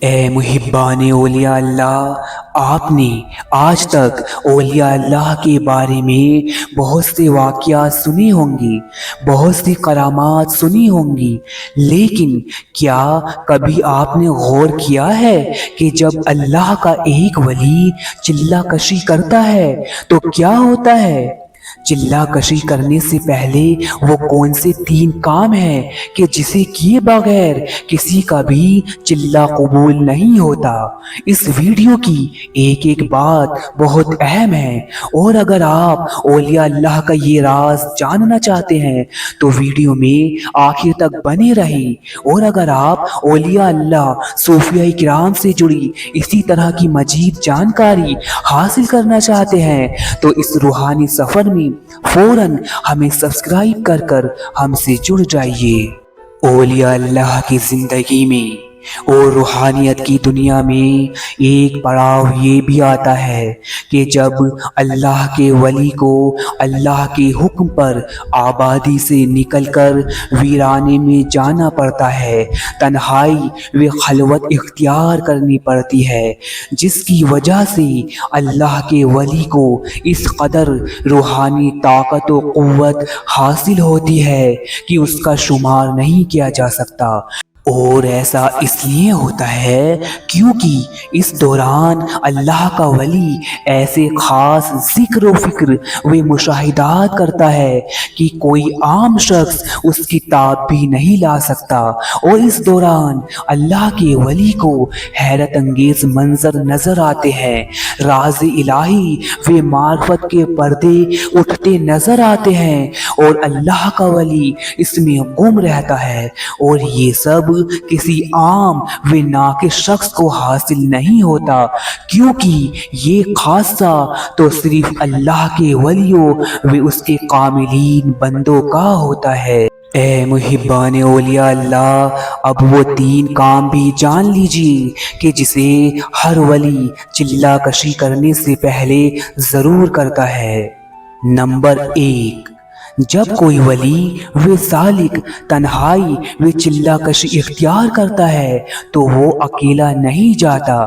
اے محبان اولیاء اللہ، آپ نے آج تک اولیاء اللہ کے بارے میں بہت سے واقعات سنے ہوں گے، بہت سی کرامات سنی ہوں گی، لیکن کیا کبھی آپ نے غور کیا ہے کہ جب اللہ کا ایک ولی چلہ کشی کرتا ہے تو کیا ہوتا ہے؟ چلہ کشی کرنے سے پہلے وہ کون سے 3 کام ہیں کہ جسے کیے بغیر کسی کا بھی چلہ قبول نہیں ہوتا؟ اس ویڈیو کی ایک ایک بات بہت اہم ہے، اور اگر آپ اولیاء اللہ کا یہ راز جاننا چاہتے ہیں تو ویڈیو میں آخر تک بنے رہیں، اور اگر آپ اولیاء اللہ صوفیاء کرام سے جڑی اسی طرح کی مزید جانکاری حاصل کرنا چاہتے ہیں تو اس روحانی سفر میں فوراً ہمیں سبسکرائب کر ہم سے جڑ جائیے۔ اولیاء اللہ کی زندگی میں اور روحانیت کی دنیا میں ایک پڑاؤ یہ بھی آتا ہے کہ جب اللہ کے ولی کو اللہ کے حکم پر آبادی سے نکل کر ویرانے میں جانا پڑتا ہے، تنہائی و خلوت اختیار کرنی پڑتی ہے، جس کی وجہ سے اللہ کے ولی کو اس قدر روحانی طاقت و قوت حاصل ہوتی ہے کہ اس کا شمار نہیں کیا جا سکتا۔ اور ایسا اس لیے ہوتا ہے کیونکہ اس دوران اللہ کا ولی ایسے خاص ذکر و فکر و مشاہدات کرتا ہے کہ کوئی عام شخص اس کی تاب بھی نہیں لا سکتا، اور اس دوران اللہ کے ولی کو حیرت انگیز منظر نظر آتے ہیں، راز الہی و معرفت کے پردے اٹھتے نظر آتے ہیں، اور اللہ کا ولی اس میں گم رہتا ہے، اور یہ سب کسی عام و ناقص شخص کو حاصل نہیں ہوتا، کیونکہ یہ خاصہ تو صرف اللہ کے ولیوں و اس کے کاملین بندوں کا ہوتا ہے۔ اے محبان اولیاء اللہ، اب وہ 3 کام بھی جان لیجیے کہ جسے ہر ولی چلہ کشی کرنے سے پہلے ضرور کرتا ہے۔ نمبر 1، جب کوئی ولی و سالک تنہائی و چلہ کشی اختیار کرتا ہے تو وہ اکیلا نہیں جاتا،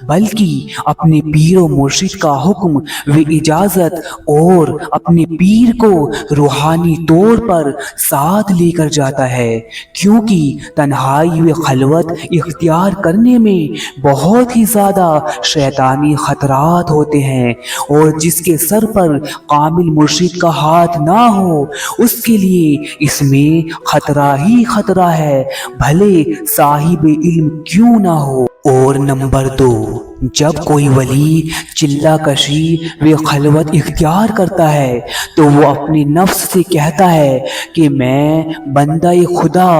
بلکہ اپنے پیر و مرشد کا حکم و اجازت اور اپنے پیر کو روحانی طور پر ساتھ لے کر جاتا ہے، کیونکہ تنہائی و خلوت اختیار کرنے میں بہت ہی زیادہ شیطانی خطرات ہوتے ہیں، اور جس کے سر پر کامل مرشد کا ہاتھ نہ ہو اس کے لیے اس میں خطرہ ہی خطرہ ہے، بھلے صاحب علم کیوں نہ ہو۔ اور نمبر 2، جب کوئی ولی چلہ کشی و خلوت اختیار کرتا ہے تو وہ اپنے نفس سے کہتا ہے کہ میں بندہ خدا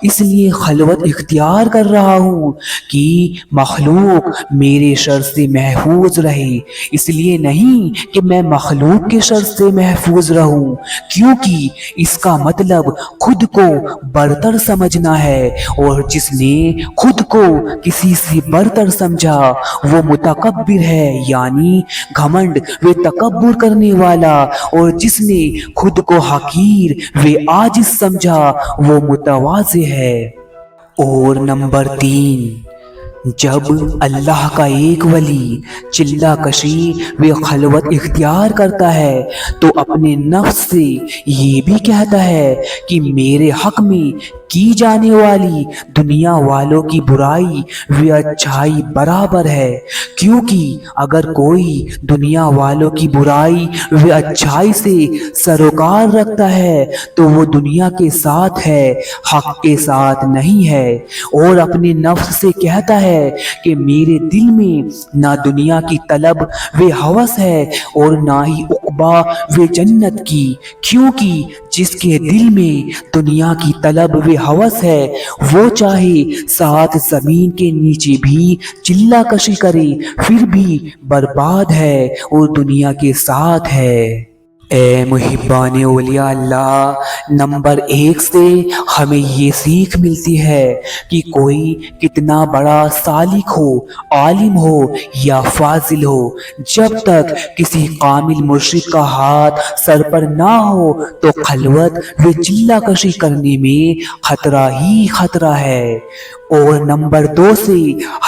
اس لیے خلوت اختیار کر رہا ہوں کہ مخلوق میرے شر سے محفوظ رہے، اس لیے نہیں کہ میں مخلوق کے شر سے محفوظ رہوں، کیونکہ اس کا مطلب خود کو برتر سمجھنا ہے، اور جس نے خود کو کسی سے برتر سمجھا وہ متکبر ہے، یعنی گھمنڈ و تکبر کرنے والا، اور جس نے خود کو حقیر و عاجز سمجھا وہ متواضع ہے۔ اور نمبر 3، جب اللہ کا ایک ولی چلہ کشی و خلوت اختیار کرتا ہے تو اپنے نفس سے یہ بھی کہتا ہے کہ میرے حق میں کی جانے والی دنیا والوں کی برائی و اچھائی برابر ہے، کیونکہ اگر کوئی دنیا والوں کی برائی و اچھائی سے سروکار رکھتا ہے تو وہ دنیا کے ساتھ ہے، حق کے ساتھ نہیں ہے، اور اپنے نفس سے کہتا ہے کہ میرے دل میں نہ دنیا کی طلب و ہوس ہے اور نہ ہی عقبہ و جنت کی، کیونکہ جس کے دل میں دنیا کی طلب و ہوس ہے وہ چاہے 7 زمین کے نیچے بھی چلہ کشی کرے پھر بھی برباد ہے اور دنیا کے ساتھ ہے۔ اے محبان اولیاء اللہ، نمبر 1 سے ہمیں یہ سیکھ ملتی ہے کہ کوئی کتنا بڑا سالک ہو، عالم ہو یا فاضل ہو، جب تک کسی کامل مرشد کا ہاتھ سر پر نہ ہو تو خلوت و چلہ کشی کرنے میں خطرہ ہی خطرہ ہے۔ اور نمبر 2 سے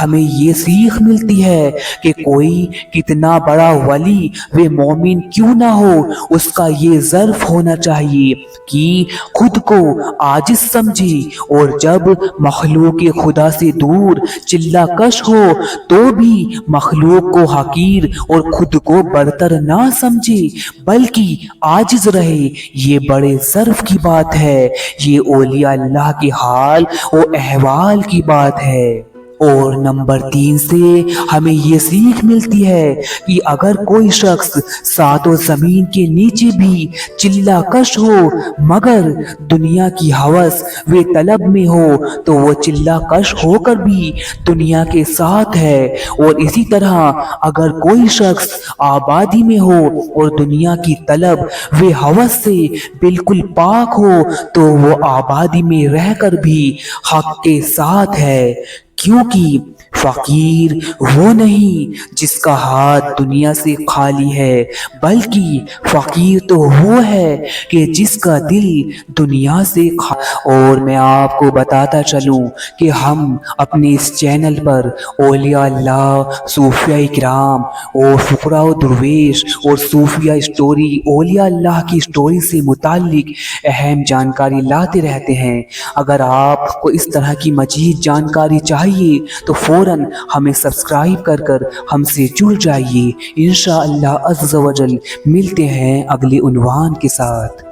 ہمیں یہ سیکھ ملتی ہے کہ کوئی کتنا بڑا ولی و مومن کیوں نہ ہو، اس کا یہ ظرف ہونا چاہیے کہ خود کو عاجز سمجھے، اور جب مخلوق خدا سے دور چلہ کش ہو تو بھی مخلوق کو حقیر اور خود کو برتر نہ سمجھے بلکہ عاجز رہے۔ یہ بڑے ظرف کی بات ہے، یہ اولیاء اللہ کے حال و احوال کی بات ہے۔ اور نمبر 3 سے ہمیں یہ سیکھ ملتی ہے کہ اگر کوئی شخص 7 زمین کے نیچے بھی چلہ کش ہو مگر دنیا کی ہوس و طلب میں ہو تو وہ چلہ کش ہو کر بھی دنیا کے ساتھ ہے، اور اسی طرح اگر کوئی شخص آبادی میں ہو اور دنیا کی طلب و ہوس سے بالکل پاک ہو تو وہ آبادی میں رہ کر بھی حق کے ساتھ ہے، کیونکہ فقیر وہ نہیں جس کا ہاتھ دنیا سے خالی ہے، بلکہ فقیر تو وہ ہے کہ جس کا دل دنیا سے اور میں آپ کو بتاتا چلوں کہ ہم اپنے اس چینل پر اولیاء اللہ، صوفیاء اکرام اور فقراء و درویش اور صوفیاء اسٹوری، اولیاء اللہ کی اسٹوری سے متعلق اہم جانکاری لاتے رہتے ہیں۔ اگر آپ کو اس طرح کی مزید جانکاری چاہیے تو فوراً ہمیں سبسکرائب کر ہم سے جڑ جائیے۔ انشاءاللہ عز و جل ملتے ہیں اگلے عنوان کے ساتھ۔